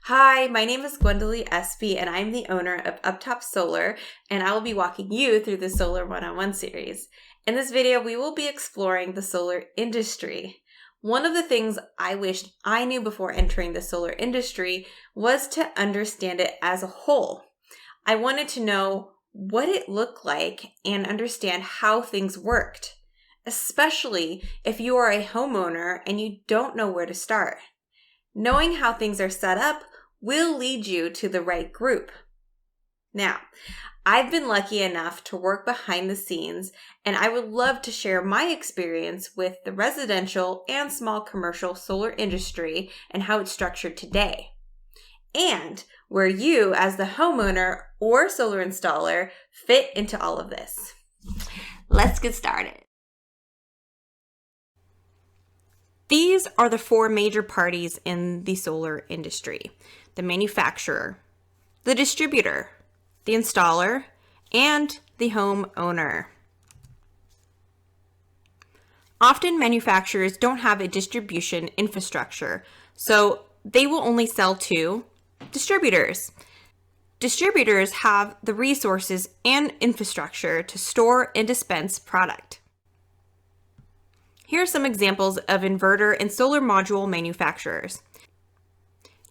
Hi, my name is Gwendolyn Espy, and I'm the owner of UpTop Solar, and I will be walking you through the Solar One-on-One series. In this video, we will be exploring the solar industry. One of the things I wished I knew before entering the solar industry was to understand it as a whole. I wanted to know what it looked like and understand how things worked, especially if you are a homeowner and you don't know where to start. Knowing how things are set up will lead you to the right group. Now, I've been lucky enough to work behind the scenes, and I would love to share my experience with the residential and small commercial solar industry and how it's structured today, and where you, as the homeowner or solar installer, fit into all of this. Let's get started. These are the four major parties in the solar industry: the manufacturer, the distributor, the installer, and the homeowner. Often manufacturers don't have a distribution infrastructure, so they will only sell to distributors. Distributors have the resources and infrastructure to store and dispense product. Here are some examples of inverter and solar module manufacturers.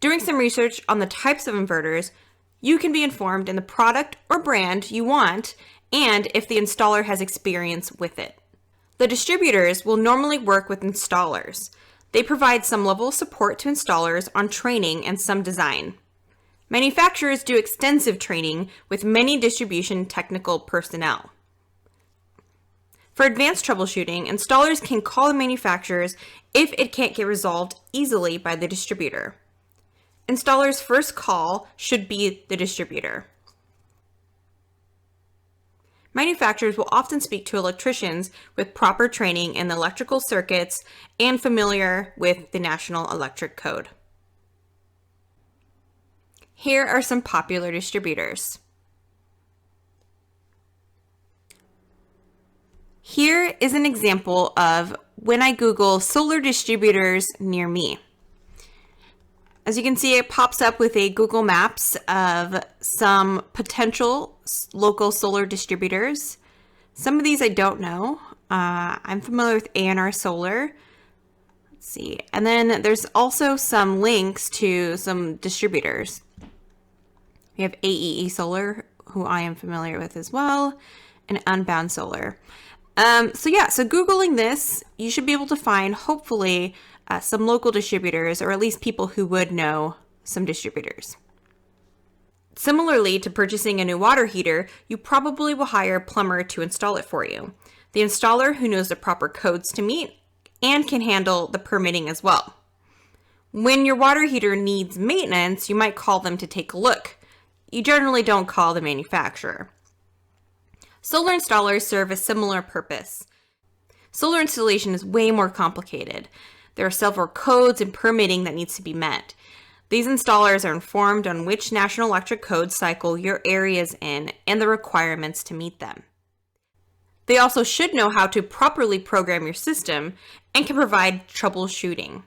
Doing some research on the types of inverters, you can be informed in the product or brand you want and if the installer has experience with it. The distributors will normally work with installers. They provide some level of support to installers on training and some design. Manufacturers do extensive training with many distribution technical personnel. For advanced troubleshooting, installers can call the manufacturers if it can't get resolved easily by the distributor. Installers' first call should be the distributor. Manufacturers will often speak to electricians with proper training in the electrical circuits and familiar with the National Electric Code. Here are some popular distributors. Here is an example of when I Google solar distributors near me. As you can see, it pops up with a Google Maps of some potential local solar distributors. Some of these I don't know. I'm familiar with A&R Solar. Let's see. And then there's also some links to some distributors. We have AEE Solar, who I am familiar with as well, and Unbound Solar. So Googling this, you should be able to find, hopefully, some local distributors, or at least people who would know some distributors. Similarly to purchasing a new water heater, you probably will hire a plumber to install it for you. The installer who knows the proper codes to meet and can handle the permitting as well. When your water heater needs maintenance, you might call them to take a look. You generally don't call the manufacturer. Solar installers serve a similar purpose. Solar installation is way more complicated. There are several codes and permitting that needs to be met. These installers are informed on which National Electric Code cycle your area is in and the requirements to meet them. They also should know how to properly program your system and can provide troubleshooting.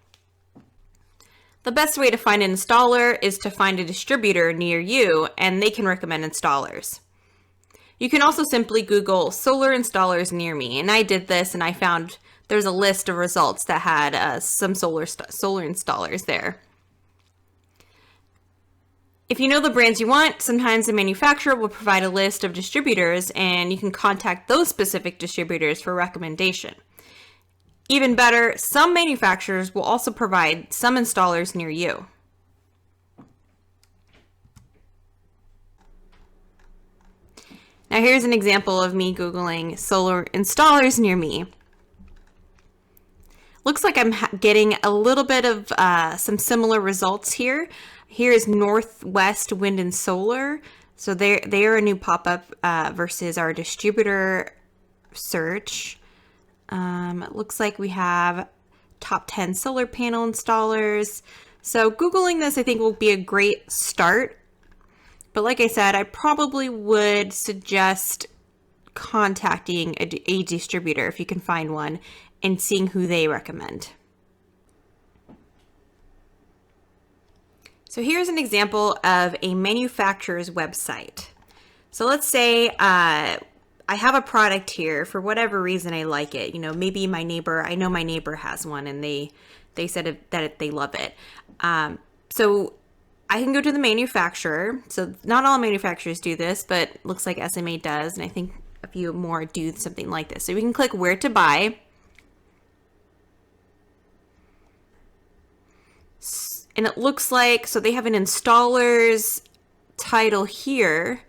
The best way to find an installer is to find a distributor near you, and they can recommend installers. You can also simply Google solar installers near me, and I did this and I found there's a list of results that had some solar installers there. If you know the brands you want, sometimes the manufacturer will provide a list of distributors and you can contact those specific distributors for recommendation. Even better, some manufacturers will also provide some installers near you. Now here's an example of me Googling solar installers near me. Looks like I'm getting a little bit of some similar results here. Here is Northwest Wind and Solar. So they are a new pop-up versus our distributor search. It looks like we have top 10 solar panel installers. So Googling this I think will be a great start. But like I said, I probably would suggest contacting a distributor if you can find one and seeing who they recommend. So here's an example of a manufacturer's website. So let's say I have a product here. For whatever reason, I like it. You know, maybe I know my neighbor has one and they said that they love it. So I can go to the manufacturer. So not all manufacturers do this, but it looks like SMA does. And I think a few more do something like this. So we can click where to buy. And it looks like, so they have an installer's title here.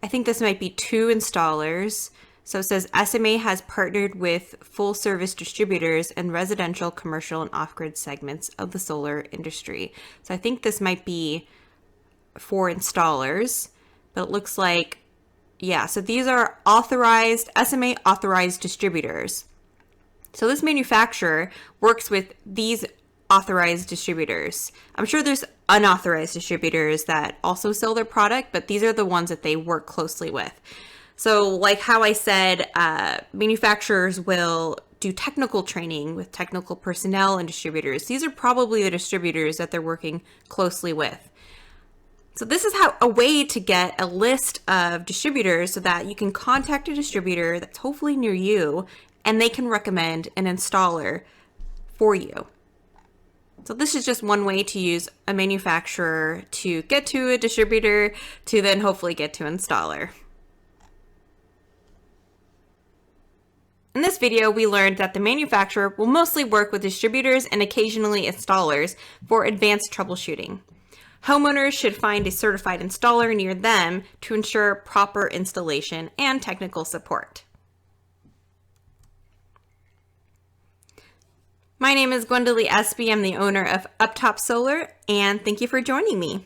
I think this might be 2 installers. So it says SMA has partnered with full service distributors in residential, commercial, and off-grid segments of the solar industry. So I think this might be 4 installers, but it looks like, yeah, so these are authorized, SMA authorized distributors. So this manufacturer works with these authorized distributors. I'm sure there's unauthorized distributors that also sell their product, but these are the ones that they work closely with. So like how I said, manufacturers will do technical training with technical personnel and distributors. These are probably the distributors that they're working closely with. So this is a way to get a list of distributors so that you can contact a distributor that's hopefully near you and they can recommend an installer for you. So this is just one way to use a manufacturer to get to a distributor to then hopefully get to an installer. In this video, we learned that the manufacturer will mostly work with distributors and occasionally installers for advanced troubleshooting. Homeowners should find a certified installer near them to ensure proper installation and technical support. My name is Gwendoline Espy. I'm the owner of UpTop Solar, and thank you for joining me.